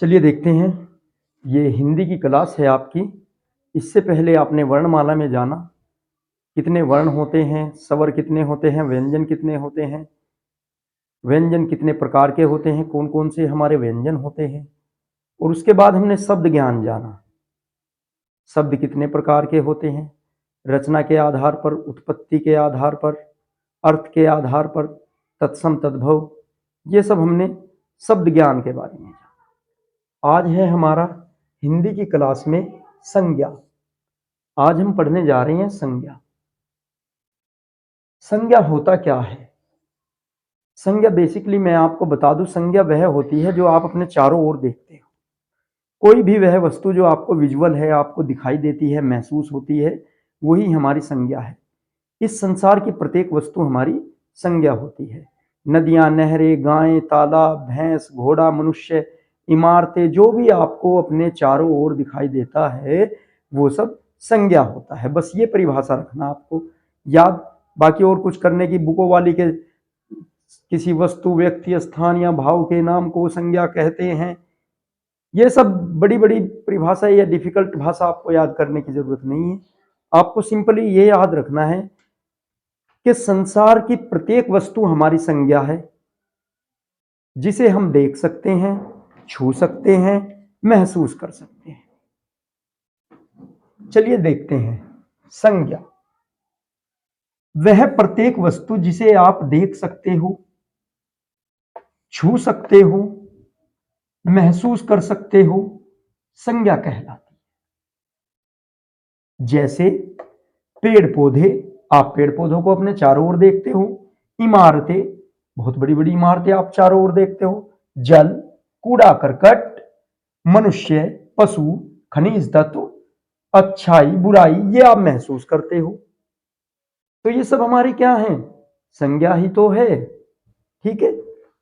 चलिए देखते हैं। ये हिंदी की क्लास है आपकी। इससे पहले आपने वर्णमाला में जाना कितने वर्ण होते हैं, स्वर कितने होते हैं, व्यंजन कितने होते हैं, व्यंजन कितने प्रकार के होते हैं, कौन कौन से हमारे व्यंजन होते हैं। और उसके बाद हमने शब्द ज्ञान जाना, शब्द कितने प्रकार के होते हैं, रचना के आधार पर, उत्पत्ति के आधार पर, अर्थ के आधार पर, तत्सम तद्भव, ये सब हमने शब्द ज्ञान के बारे में जाना। आज है हमारा हिंदी की क्लास में संज्ञा। आज हम पढ़ने जा रहे हैं संज्ञा। संज्ञा होता क्या है? संज्ञा बेसिकली मैं आपको बता दूं, संज्ञा वह होती है जो आप अपने चारों ओर देखते हो। कोई भी वह वस्तु जो आपको विजुअल है, आपको दिखाई देती है, महसूस होती है, वही हमारी संज्ञा है। इस संसार की प्रत्येक वस्तु हमारी संज्ञा होती है। नदियां, नहरें, गायें, तालाब, भैंस, घोड़ा, मनुष्य, इमारतें, जो भी आपको अपने चारों ओर दिखाई देता है वो सब संज्ञा होता है। बस ये परिभाषा रखना आपको याद। बाकी और कुछ करने की बुकों वाली के किसी वस्तु, व्यक्ति, स्थान या भाव के नाम को संज्ञा कहते हैं, ये सब बड़ी बड़ी परिभाषा या डिफिकल्ट भाषा आपको याद करने की जरूरत नहीं है। आपको सिंपली ये याद रखना है कि संसार की प्रत्येक वस्तु हमारी संज्ञा है, जिसे हम देख सकते हैं, छू सकते हैं, महसूस कर सकते हैं। चलिए देखते हैं संज्ञा। वह प्रत्येक वस्तु जिसे आप देख सकते हो, छू सकते हो, महसूस कर सकते हो, संज्ञा कहलाती है। जैसे पेड़ पौधे, आप पेड़ पौधों को अपने चारों ओर देखते हो। इमारतें, बहुत बड़ी बड़ी इमारतें आप चारों ओर देखते हो। जल, कूड़ा करकट, मनुष्य, पशु, खनिज तत्व, अच्छाई बुराई, ये आप महसूस करते हो। तो ये सब हमारी क्या है? संज्ञा ही तो है। ठीक है,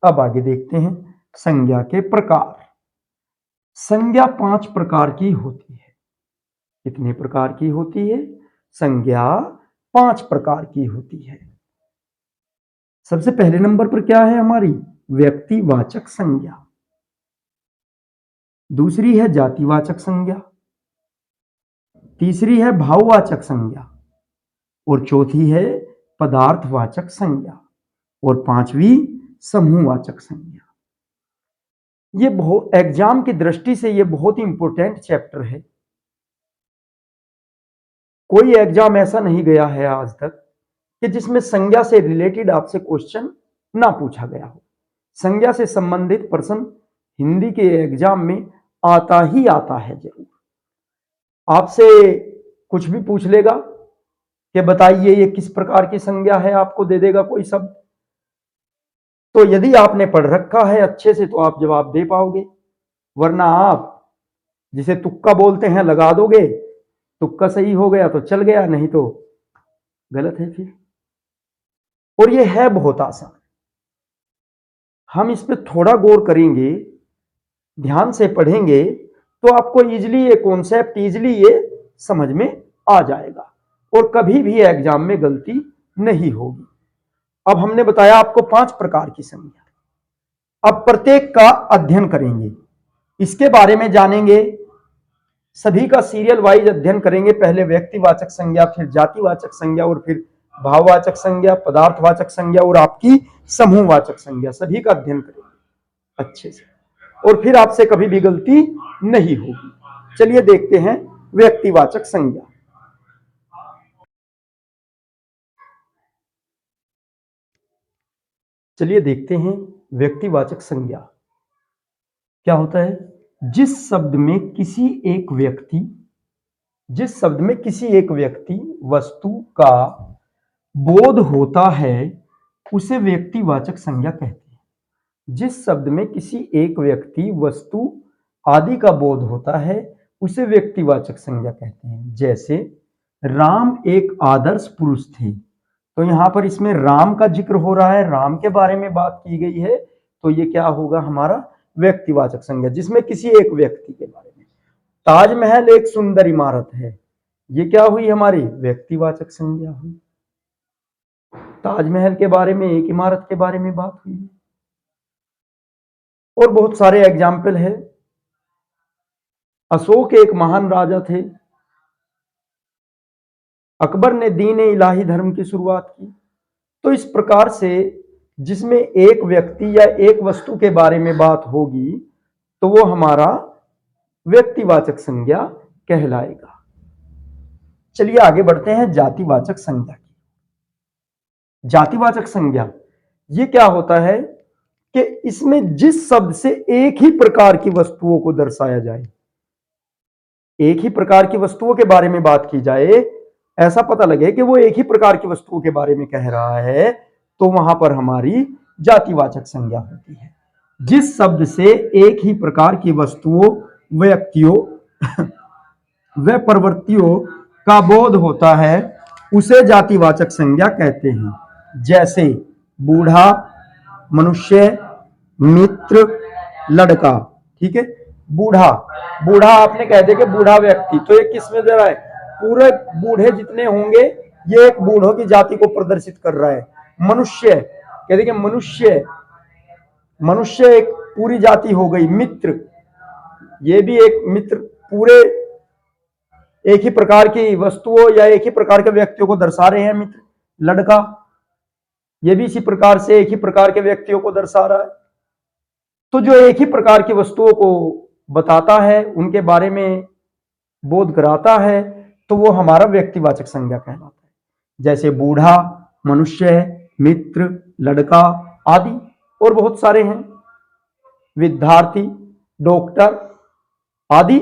अब आगे देखते हैं संज्ञा के प्रकार। संज्ञा 5 प्रकार की होती है। कितने प्रकार की होती है? संज्ञा 5 प्रकार की होती है। सबसे पहले नंबर पर क्या है हमारी? व्यक्तिवाचक संज्ञा। दूसरी है जातिवाचक संज्ञा। तीसरी है भाववाचक संज्ञा। और चौथी है पदार्थवाचक संज्ञा। और पांचवी समूहवाचक संज्ञा। ये एग्जाम की दृष्टि से ये बहुत ही इंपॉर्टेंट चैप्टर है। कोई एग्जाम ऐसा नहीं गया है आज तक कि जिसमें संज्ञा से रिलेटेड आपसे क्वेश्चन ना पूछा गया हो। संज्ञा से संबंधित प्रश्न हिंदी के एग्जाम में आता ही आता है जरूर। आपसे कुछ भी पूछ लेगा कि बताइए ये किस प्रकार की संज्ञा है, आपको दे देगा कोई शब्द। तो यदि आपने पढ़ रखा है अच्छे से तो आप जवाब दे पाओगे, वरना आप जिसे तुक्का बोलते हैं लगा दोगे। तुक्का सही हो गया तो चल गया, नहीं तो गलत है फिर। और ये है बहुत आसान। हम इस पे थोड़ा गौर करेंगे, ध्यान से पढ़ेंगे तो आपको इजीली ये कॉन्सेप्ट, इजीली ये समझ में आ जाएगा और कभी भी एग्जाम में गलती नहीं होगी। अब हमने बताया आपको 5 प्रकार की संज्ञा। अब प्रत्येक का अध्ययन करेंगे, इसके बारे में जानेंगे, सभी का सीरियल वाइज अध्ययन करेंगे। पहले व्यक्तिवाचक संज्ञा, फिर जातिवाचक संज्ञा, और फिर भाववाचक संज्ञा, पदार्थवाचक संज्ञा और आपकी समूहवाचक संज्ञा। सभी का अध्ययन करेंगे अच्छे से और फिर आपसे कभी भी गलती नहीं होगी। चलिए देखते हैं व्यक्तिवाचक संज्ञा। चलिए देखते हैं व्यक्तिवाचक संज्ञा क्या होता है। जिस शब्द में किसी एक व्यक्ति वस्तु का बोध होता है उसे व्यक्तिवाचक संज्ञा कहते हैं। जिस शब्द में किसी एक व्यक्ति वस्तु आदि का बोध होता है उसे व्यक्तिवाचक संज्ञा कहते हैं। जैसे राम एक आदर्श पुरुष थे, तो यहां पर इसमें राम का जिक्र हो रहा है, राम के बारे में बात की गई है, तो ये क्या होगा हमारा व्यक्तिवाचक संज्ञा, जिसमें किसी एक व्यक्ति के बारे में। ताजमहल एक सुंदर इमारत है, ये क्या हुई हमारी व्यक्तिवाचक संज्ञा हुई। ताजमहल के बारे में, एक इमारत के बारे में बात हुई। और बहुत सारे एग्जाम्पल है अशोक एक महान राजा थे। अकबर ने दीन इलाही धर्म की शुरुआत की। तो इस प्रकार से जिसमें एक व्यक्ति या एक वस्तु के बारे में बात होगी तो वो हमारा व्यक्तिवाचक संज्ञा कहलाएगा। चलिए आगे बढ़ते हैं जातिवाचक संज्ञा की। जातिवाचक संज्ञा ये क्या होता है कि इसमें जिस शब्द से एक ही प्रकार की वस्तुओं को दर्शाया जाए, एक ही प्रकार की वस्तुओं के बारे में बात की जाए, ऐसा पता लगे कि वो एक ही प्रकार की वस्तुओं के बारे में कह रहा है, तो वहां पर हमारी जातिवाचक संज्ञा होती है। जिस शब्द से एक ही प्रकार की वस्तुओं, व्यक्तियों व प्रवृत्तियों का बोध होता है उसे जातिवाचक संज्ञा कहते हैं। जैसे बूढ़ा, मनुष्य, मित्र, लड़का। ठीक है, बूढ़ा, बूढ़ा आपने कह दिया कि बूढ़ा व्यक्ति, तो ये किस में दे रहा है? पूरे बूढ़े जितने होंगे ये एक बूढ़ों की जाति को प्रदर्शित कर रहा है। मनुष्य कह दिया कि मनुष्य, मनुष्य एक पूरी जाति हो गई। मित्र, ये भी एक मित्र, पूरे एक ही प्रकार की वस्तुओं या एक ही प्रकार के व्यक्तियों को दर्शा रहे हैं मित्र। लड़का, ये भी इसी प्रकार से एक ही प्रकार के व्यक्तियों को दर्शा रहा है। तो जो एक ही प्रकार की वस्तुओं को बताता है, उनके बारे में बोध कराता है, तो वो हमारा व्यक्तिवाचक संज्ञा कहलाता है। जैसे बूढ़ा, मनुष्य, मित्र, लड़का आदि, और बहुत सारे हैं, विद्यार्थी, डॉक्टर आदि।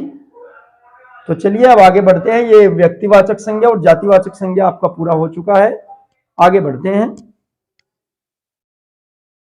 तो चलिए अब आगे बढ़ते हैं। ये व्यक्तिवाचक संज्ञा और जातिवाचक संज्ञा आपका पूरा हो चुका है। आगे बढ़ते हैं।